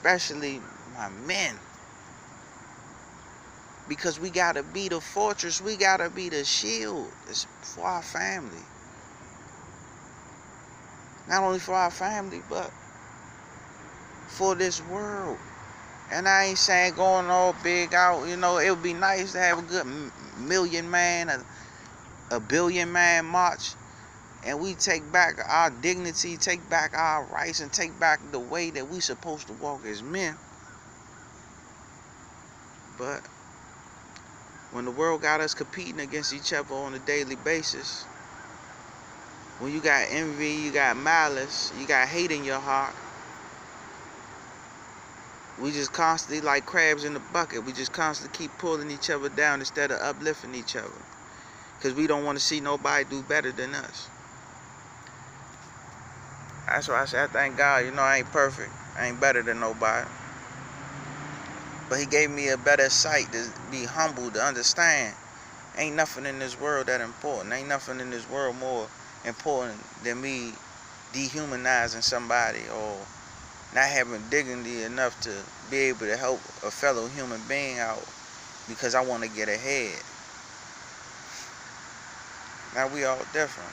especially my men. Because we gotta be the fortress, we gotta be the shield. It's for our family. Not only for our family, but for this world. And I ain't saying going all big out. You know, it would be nice to have a good million man, a billion man march. And we take back our dignity, take back our rights, and take back the way that we supposed to walk as men. But when the world got us competing against each other on a daily basis, when you got envy, you got malice, you got hate in your heart, we just constantly like crabs in the bucket. We just constantly keep pulling each other down instead of uplifting each other. Because we don't want to see nobody do better than us. That's why I say I thank God. You know, I ain't perfect. I ain't better than nobody. But he gave me a better sight to be humble, to understand. Ain't nothing in this world that important. Ain't nothing in this world more important than me dehumanizing somebody or not having dignity enough to be able to help a fellow human being out because I want to get ahead. Now we all different.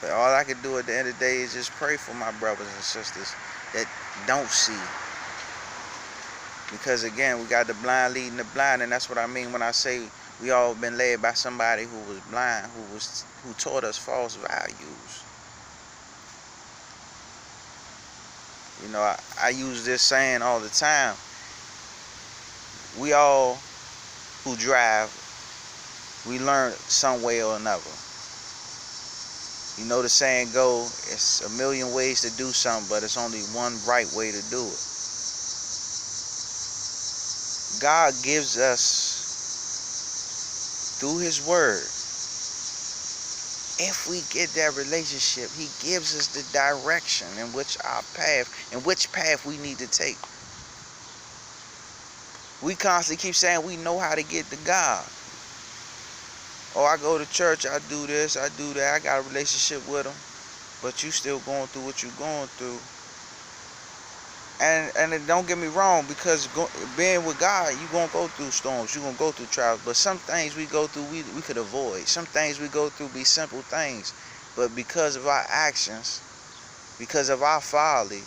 But all I can do at the end of the day is just pray for my brothers and sisters that don't see. Because again, we got the blind leading the blind, and that's what I mean when I say we all been led by somebody who was blind, who taught us false values. You know, I use this saying all the time. We all who drive, we learn some way or another. You know the saying go, it's a million ways to do something, but it's only one right way to do it. God gives us, through his word, if we get that relationship, he gives us the direction in which path we need to take. We constantly keep saying we know how to get to God. Oh, I go to church, I do this, I do that, I got a relationship with him. But you still going through what you're going through. And don't get me wrong, because being with God, you're going to go through storms, you're going to go through trials. But some things we go through, we could avoid. Some things we go through be simple things. But because of our actions, because of our folly,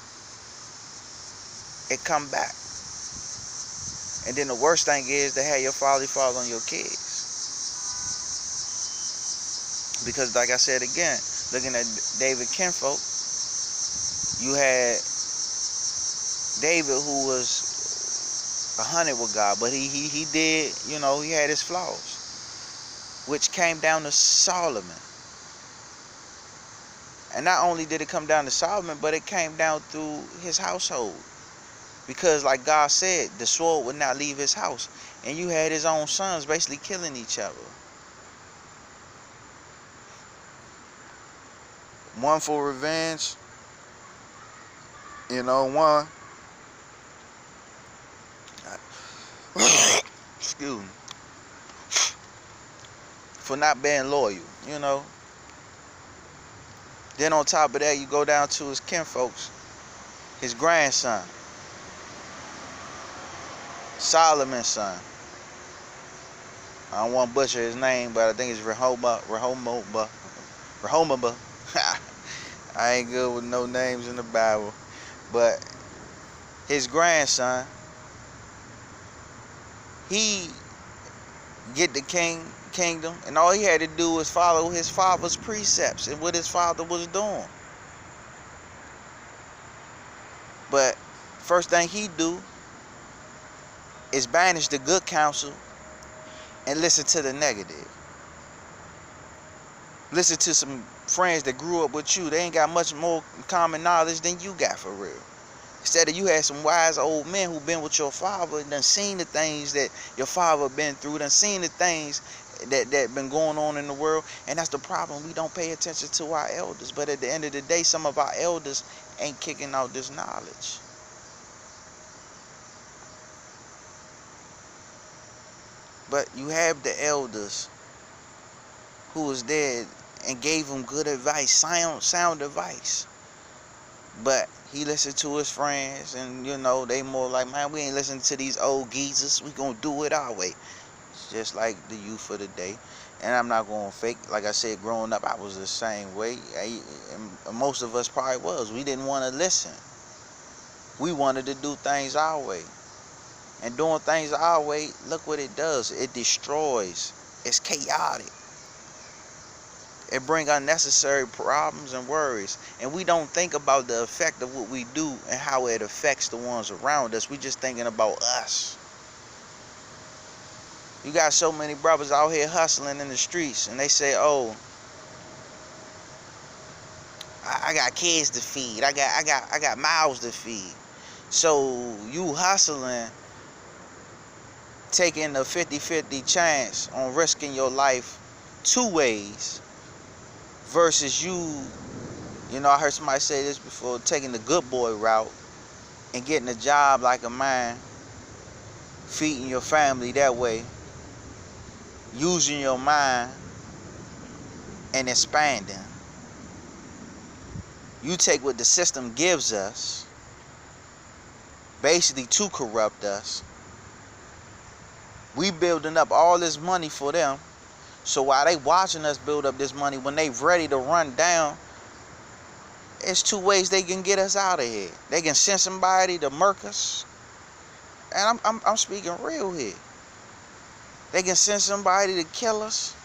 it come back. And then the worst thing is to have your folly fall on your kids. Because like I said again, looking at David Kinfolk, you had David who was 100 with God, but he did, you know, he had his flaws, which came down to Solomon. And not only did it come down to Solomon, but it came down through his household. Because like God said, the sword would not leave his house. And you had his own sons basically killing each other. One for revenge, you know, one excuse me, for not being loyal, you know. Then on top of that, you go down to his kinfolks, his grandson, Solomon's son. I don't want to butcher his name, but I think it's Rehoboam. I ain't good with no names in the Bible. But his grandson, he get the kingdom, and all he had to do was follow his father's precepts and what his father was doing. But first thing he do is banish the good counsel and listen to the negative. Listen to some friends that grew up with you. They ain't got much more common knowledge than you got for real. Instead of you had some wise old men who been with your father and done seen the things that your father been through, done seen the things that been going on in the world. And that's the problem. We don't pay attention to our elders. But at the end of the day, some of our elders ain't kicking out this knowledge. But you have the elders who was there and gave them good advice, sound advice. But He listened to his friends, and you know, they more like, man, we ain't listening to these old geezers. We gonna do it our way. It's just like the youth of the day. And I'm not gonna fake. Like I said, growing up, I was the same way. And most of us probably was. We didn't want to listen. We wanted to do things our way. And doing things our way, look what it does. It destroys. It's chaotic. It brings unnecessary problems and worries. And we don't think about the effect of what we do and how it affects the ones around us. We just thinking about us. You got so many brothers out here hustling in the streets, and they say, oh, I got kids to feed. I got mouths to feed. So you hustling, taking a 50-50 chance on risking your life two ways versus you know, I heard somebody say this before, taking the good boy route and getting a job like a man, feeding your family that way, using your mind and expanding. You take what the system gives us, basically to corrupt us. We building up all this money for them. So while they watching us build up this money, when they ready to run down, it's two ways they can get us out of here. They can send somebody to murk us. And I'm speaking real here. They can send somebody to kill us.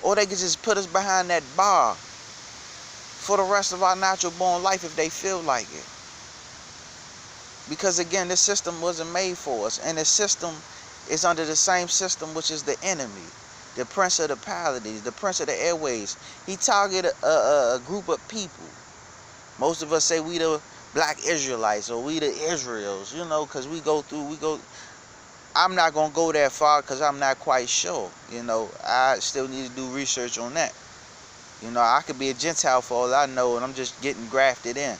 Or they can just put us behind that bar for the rest of our natural born life if they feel like it. Because again, this system wasn't made for us. And the system is under the same system, which is the enemy. The prince of the palladies, the prince of the airways. He targeted a group of people. Most of us say we the black Israelites or we the Israels, you know, because we go. I'm not going to go that far because I'm not quite sure. You know, I still need to do research on that. You know, I could be a Gentile for all I know, and I'm just getting grafted in.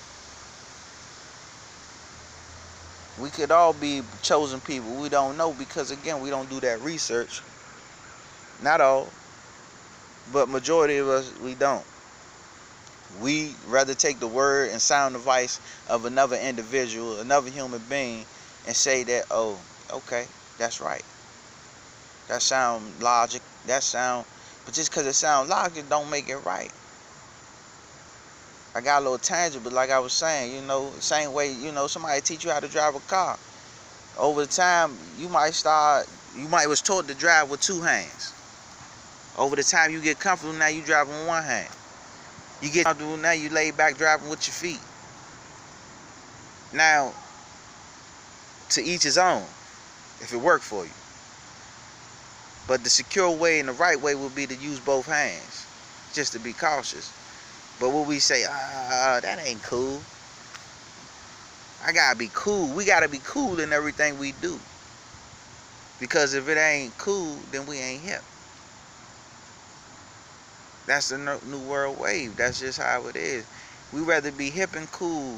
We could all be chosen people. We don't know because, again, we don't do that research. Not all, but majority of us, we don't. We rather take the word and sound advice of another individual, another human being, and say that, oh, okay, that's right. That sound logic. But just because it sounds logic don't make it right. I got a little tangible, like I was saying, you know, same way, you know, somebody teach you how to drive a car. Over the time, you might was taught to drive with two hands. Over the time you get comfortable, now you drive with one hand. You get comfortable, now you lay back driving with your feet. Now, to each his own, if it worked for you. But the secure way and the right way would be to use both hands, just to be cautious. But what we say, that ain't cool. I gotta be cool. We gotta be cool in everything we do. Because if it ain't cool, then we ain't hip. That's the new world wave. That's just how it is. We rather be hip and cool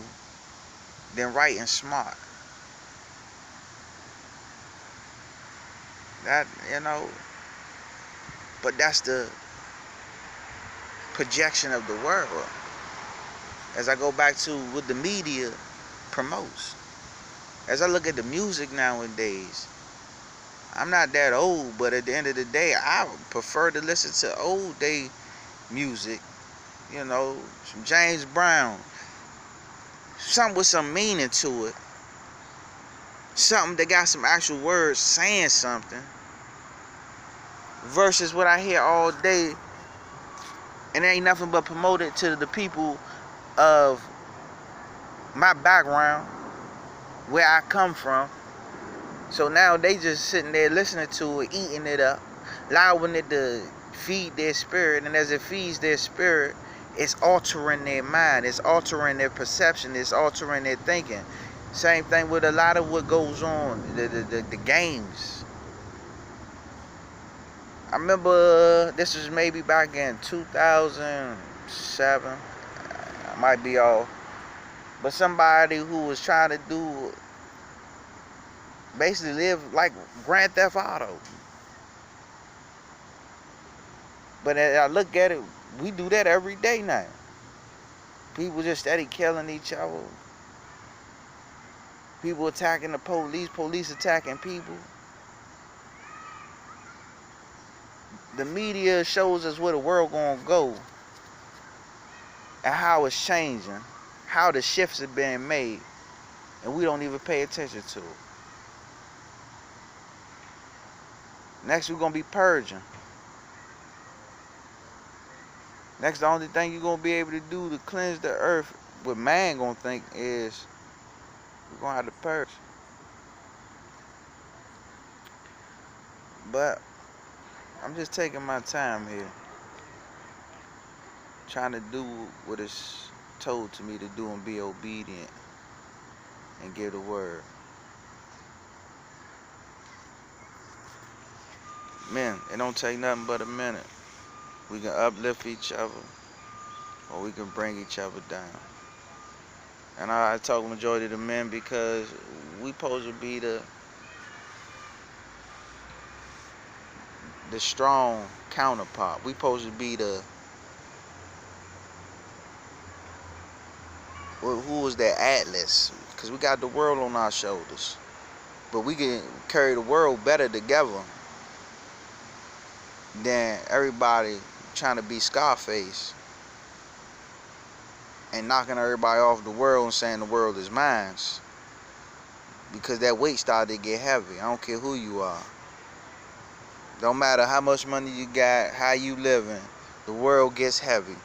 than right and smart. That, you know, but that's the projection of the world. As I go back to what the media promotes. As I look at the music nowadays, I'm not that old, but at the end of the day, I prefer to listen to old day music, you know, some James Brown, something with some meaning to it, something that got some actual words saying something, versus what I hear all day, and it ain't nothing but promoted to the people of my background, where I come from. So now they just sitting there listening to it, eating it up, allowing it to feed their spirit, and as it feeds their spirit, it's altering their mind, it's altering their perception, it's altering their thinking. Same thing with a lot of what goes on, the games. I remember this was maybe back in 2007, I might be off, but somebody who was trying to do, basically live like Grand Theft Auto. But as I look at it, we do that every day now. People just steady killing each other. People attacking the police. Police attacking people. The media shows us where the world gonna go and how it's changing, how the shifts are being made, and we don't even pay attention to it. Next, we're gonna be purging. Next, the only thing you're gonna be able to do to cleanse the earth, what man gonna think is, we're gonna have to purge. But I'm just taking my time here, trying to do what is told to me to do and be obedient and give the word. Man, it don't take nothing but a minute. We can uplift each other, or we can bring each other down. And I talk majority of the men because we supposed to be the strong counterpart. We supposed to be the, well, who was that Atlas? Because we got the world on our shoulders. But we can carry the world better together than everybody trying to be Scarface and knocking everybody off the world and saying the world is mine. Because that weight started to get heavy. I don't care who you are. Don't matter how much money you got, how you living, the world gets heavy.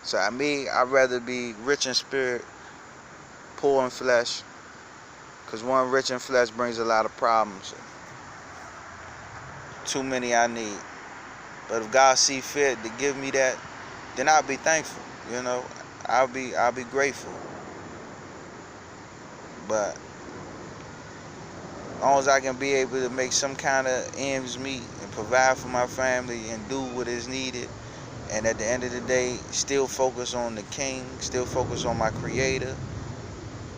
So I'd rather be rich in spirit, poor in flesh. Because one, rich in flesh brings a lot of problems. Too many I need. But if God see fit to give me that, then I'll be thankful. You know, I'll be grateful. But as long as I can be able to make some kind of ends meet and provide for my family and do what is needed, and at the end of the day, still focus on the King, still focus on my Creator,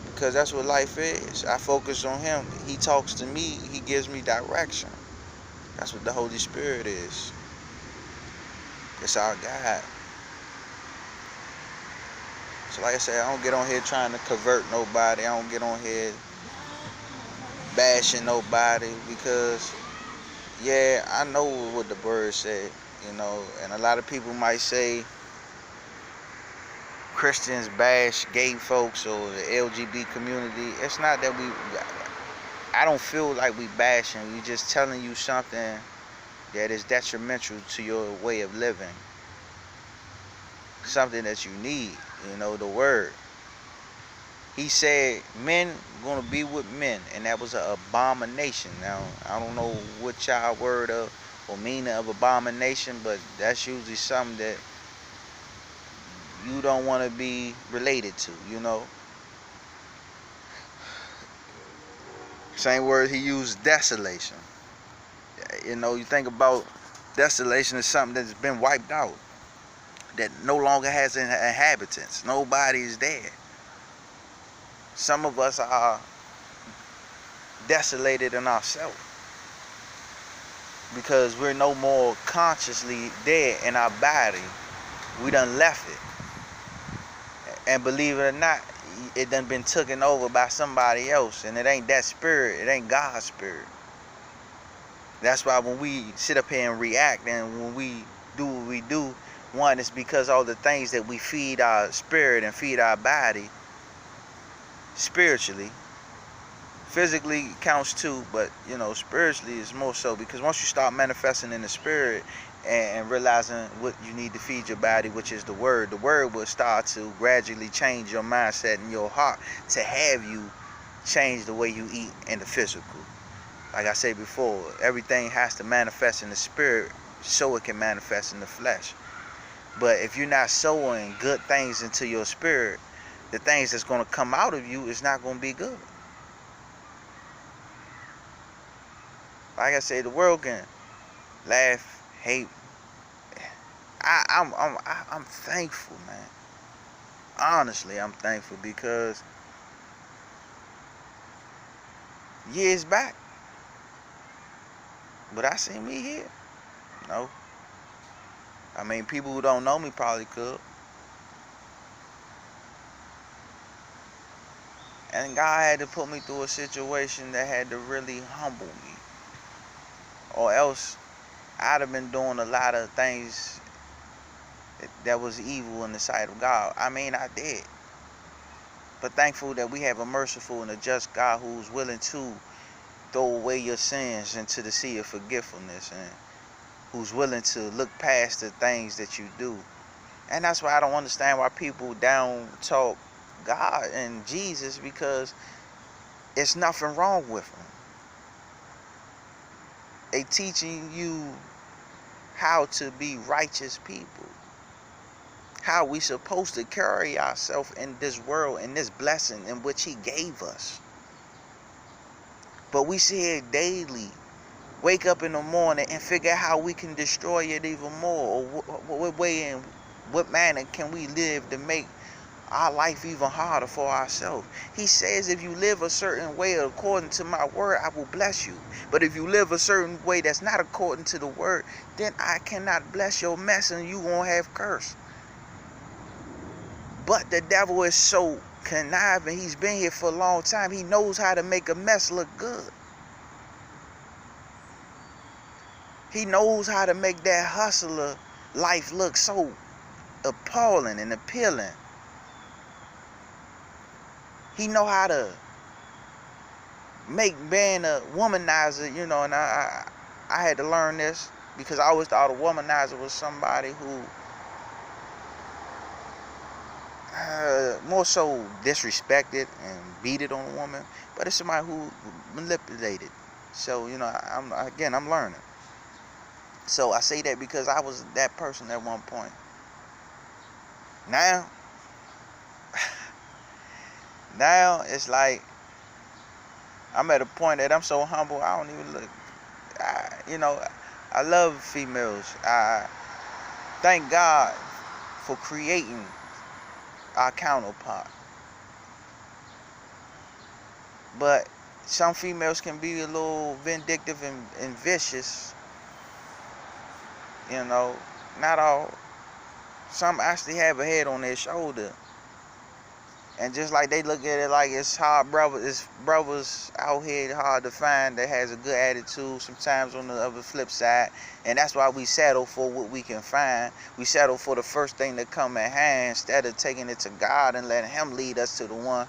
because that's what life is. I focus on Him. He talks to me. He gives me direction. That's what the Holy Spirit is. It's our God. So like I said, I don't get on here trying to convert nobody. I don't get on here bashing nobody, because yeah, I know what the word said, you know, and a lot of people might say Christians bash gay folks or the LGBT community. It's not that I don't feel like we bashing. We're just telling you something that is detrimental to your way of living, something that you need, you know, the word. He said men gonna be with men, and that was an abomination. Now, I don't know what y'all word of or meaning of abomination, but that's usually something that you don't want to be related to, you know. Same word he used, desolation. You know, you think about desolation as something that's been wiped out, that no longer has inhabitants. Nobody's there. Some of us are desolated in ourselves because we're no more consciously there in our body. We done left it. And believe it or not, it done been taken over by somebody else. And it ain't that spirit. It ain't God's spirit. That's why when we sit up here and react, and when we do what we do, one, it's because all the things that we feed our spirit and feed our body spiritually. Physically counts too, but you know, spiritually is more so, because once you start manifesting in the spirit and realizing what you need to feed your body, which is the word will start to gradually change your mindset and your heart to have you change the way you eat in the physical. Like I said before, everything has to manifest in the spirit so it can manifest in the flesh. But if you're not sowing good things into your spirit, the things that's going to come out of you is not going to be good. Like I said, the world can laugh, hate. I'm thankful, man. Honestly, I'm thankful, because years back, would I see me here? No. I mean, people who don't know me probably could. And God had to put me through a situation that had to really humble me. Or else I'd have been doing a lot of things that was evil in the sight of God. I mean, I did. But thankful that we have a merciful and a just God who's willing to throw away your sins into the sea of forgetfulness, and who's willing to look past the things that you do. And that's why I don't understand why people down talk God and Jesus, because it's nothing wrong with them. They teaching you how to be righteous people, how we supposed to carry ourselves in this world, in this blessing in which he gave us. But we see it daily. Wake up in the morning and figure out how we can destroy it even more, or what way and what manner can we live to make our life even harder for ourselves. He says, if you live a certain way according to my word, I will bless you. But if you live a certain way that's not according to the word, then I cannot bless your mess and you won't have curse. But the devil is so conniving. He's been here for a long time. He knows how to make a mess look good. He knows how to make that hustler life look so appalling and appealing. He know how to make being a womanizer, you know, and I had to learn this, because I always thought a womanizer was somebody who more so disrespected and beat it on a woman, but it's somebody who manipulated. So, you know, I'm learning. So I say that because I was that person at one point. Now it's like I'm at a point that I'm so humble, I don't even look. I love females. I thank God for creating our counterpart. But some females can be a little vindictive and vicious. You know, not all. Some actually have a head on their shoulder. And just like they look at it like it's hard, it's brothers out here hard to find that has a good attitude sometimes on the other flip side. And that's why we settle for what we can find. We settle for the first thing that come at hand instead of taking it to God and letting him lead us to the one.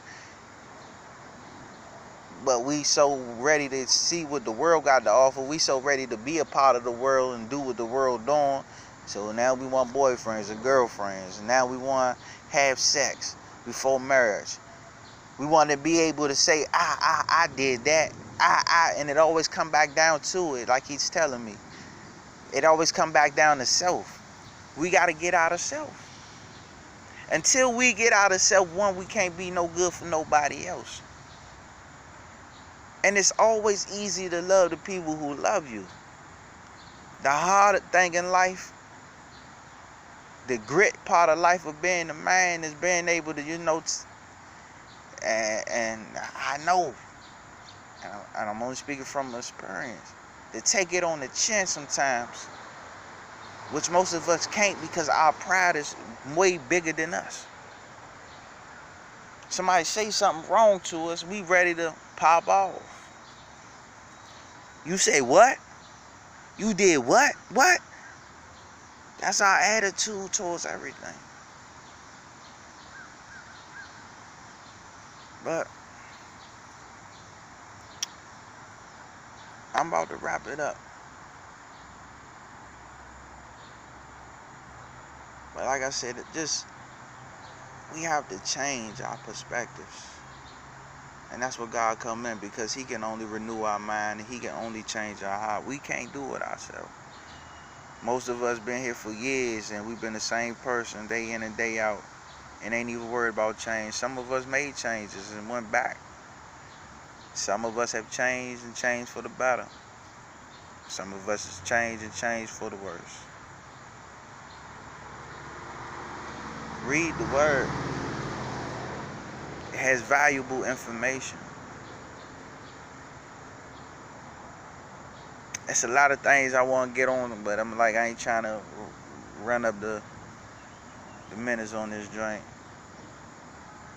But we so ready to see what the world got to offer. We so ready to be a part of the world and do what the world doing. So now we want boyfriends and girlfriends. And now we want to have sex before marriage. We want to be able to say, I did that. And it always come back down to it, like he's telling me. It always come back down to self. We got to get out of self. Until we get out of self, one, we can't be no good for nobody else. And it's always easy to love the people who love you. The hard thing in life, the grit part of life of being a man, is being able to, and I know, and I'm only speaking from experience, to take it on the chin sometimes, which most of us can't because our pride is way bigger than us. Somebody say something wrong to us, we ready to pop off. You say what? You did what? What? That's our attitude towards everything. But I'm about to wrap it up. But like I said, we have to change our perspectives. And that's where God come in, because he can only renew our mind and he can only change our heart. We can't do it ourselves. Most of us been here for years and we've been the same person day in and day out and ain't even worried about change. Some of us made changes and went back. Some of us have changed and changed for the better. Some of us has changed and changed for the worse. Read the word. It has valuable information. It's a lot of things I want to get on, but I'm like, I ain't trying to run up the minutes on this joint.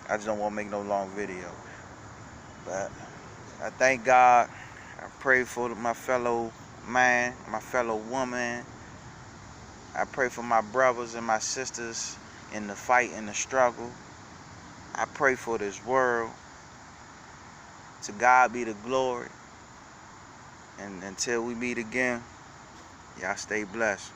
I just don't want to make no long video. But I thank God. I pray for my fellow man, my fellow woman. I pray for my brothers and my sisters in the fight and the struggle. I pray for this world. To God be the glory. And until we meet again, y'all stay blessed.